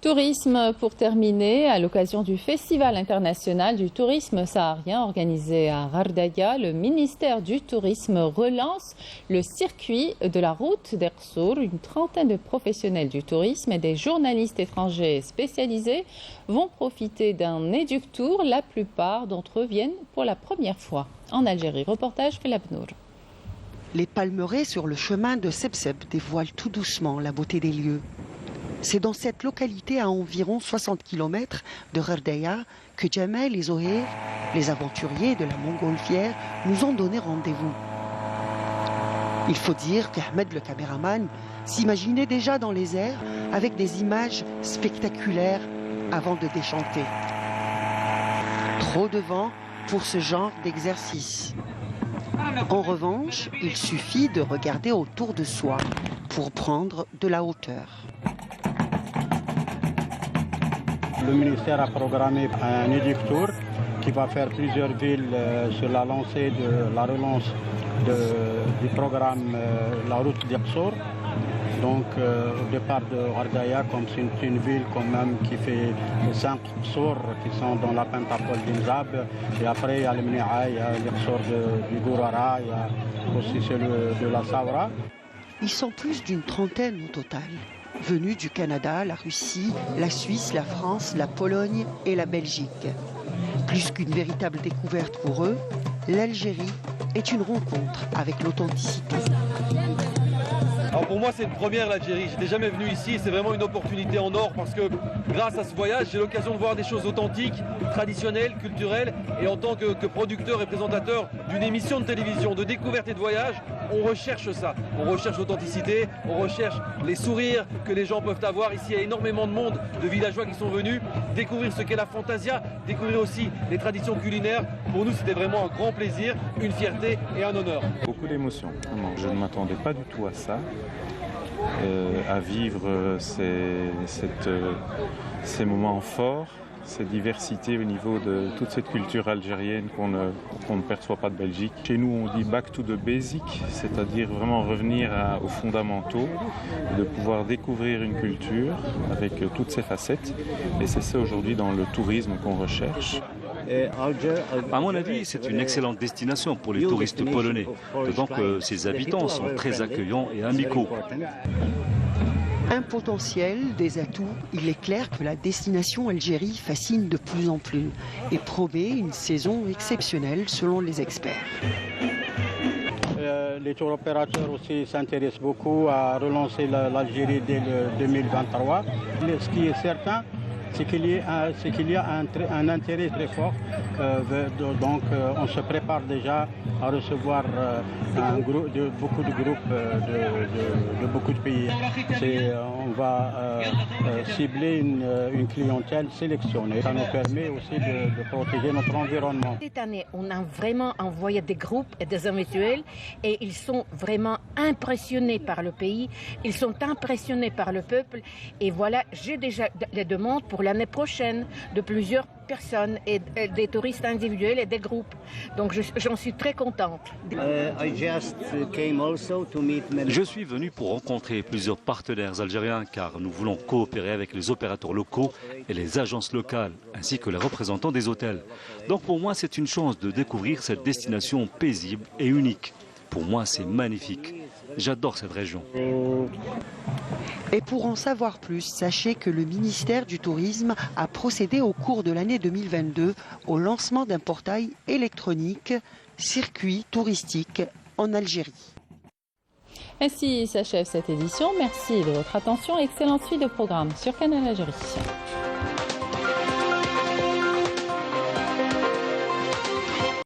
Tourisme pour terminer, à l'occasion du Festival international du tourisme saharien organisé à Ghardaya, le ministère du Tourisme relance le circuit de la route d'Ersour. Une trentaine de professionnels du tourisme et des journalistes étrangers spécialisés vont profiter d'un éductour. La plupart d'entre eux viennent pour la première fois en Algérie. Reportage Felab Nour. Les palmeraies sur le chemin de Sebseb dévoilent tout doucement la beauté des lieux. C'est dans cette localité à environ 60 km de Ghardaya que Jamel et Zohir, les aventuriers de la montgolfière, nous ont donné rendez-vous. Il faut dire qu'Ahmed le caméraman s'imaginait déjà dans les airs avec des images spectaculaires avant de déchanter. Trop de vent pour ce genre d'exercice. En revanche, il suffit de regarder autour de soi pour prendre de la hauteur. Le ministère a programmé un éductour qui va faire plusieurs villes sur la lancée de la relance du programme La route d'Ersour. Donc au départ de Ghardaya, comme c'est une ville quand même qui fait 5 Ersour qui sont dans la pentapole d'Imzab. Et après il y a le Mni'a, il y a l'Ersour du Gourara, il y a aussi celui de la Sawra. Ils sont plus d'une trentaine au total. Venus du Canada, la Russie, la Suisse, la France, la Pologne et la Belgique. Plus qu'une véritable découverte pour eux, l'Algérie est une rencontre avec l'authenticité. Alors pour moi c'est une première l'Algérie, j'étais jamais venu ici et c'est vraiment une opportunité en or parce que grâce à ce voyage j'ai l'occasion de voir des choses authentiques, traditionnelles, culturelles et en tant que producteur et présentateur d'une émission de télévision de découverte et de voyage, on recherche ça, on recherche l'authenticité, on recherche les sourires que les gens peuvent avoir. Ici il y a énormément de monde, de villageois qui sont venus découvrir ce qu'est la fantasia, découvrir aussi les traditions culinaires. Pour nous c'était vraiment un grand plaisir, une fierté et un honneur. Beaucoup d'émotions, vraiment. Je ne m'attendais pas du tout à ça. À vivre ces moments forts, cette diversité au niveau de toute cette culture algérienne qu'on ne perçoit pas de Belgique. Chez nous, on dit back to the basic, c'est-à-dire vraiment revenir aux fondamentaux, de pouvoir découvrir une culture avec toutes ses facettes. Et c'est ça aujourd'hui dans le tourisme qu'on recherche. À mon avis, c'est une excellente destination pour les touristes polonais, d'autant que ses habitants sont très accueillants et amicaux. Un potentiel, des atouts, il est clair que la destination Algérie fascine de plus en plus et promet une saison exceptionnelle selon les experts. Les tours opérateurs aussi s'intéressent beaucoup à relancer l'Algérie dès le 2023. Ce qui est certain, c'est qu'il y a un intérêt très fort. Donc on se prépare déjà à recevoir beaucoup de groupes de beaucoup de pays. On va cibler une clientèle sélectionnée. Ça nous permet aussi de protéger notre environnement. Cette année, on a vraiment envoyé des groupes et des individuels et ils sont vraiment impressionnés par le pays, ils sont impressionnés par le peuple et voilà, j'ai déjà les demandes pour l'année prochaine de plusieurs personnes et des touristes individuels et des groupes. Donc j'en suis très contente. Je suis venu pour rencontrer plusieurs partenaires algériens car nous voulons coopérer avec les opérateurs locaux et les agences locales ainsi que les représentants des hôtels. Donc pour moi c'est une chance de découvrir cette destination paisible et unique. Pour moi c'est magnifique. J'adore cette région. Et pour en savoir plus, sachez que le ministère du Tourisme a procédé au cours de l'année 2022 au lancement d'un portail électronique circuit touristique en Algérie. Ainsi s'achève cette édition. Merci de votre attention. Excellente suite de programme sur Canal Algérie.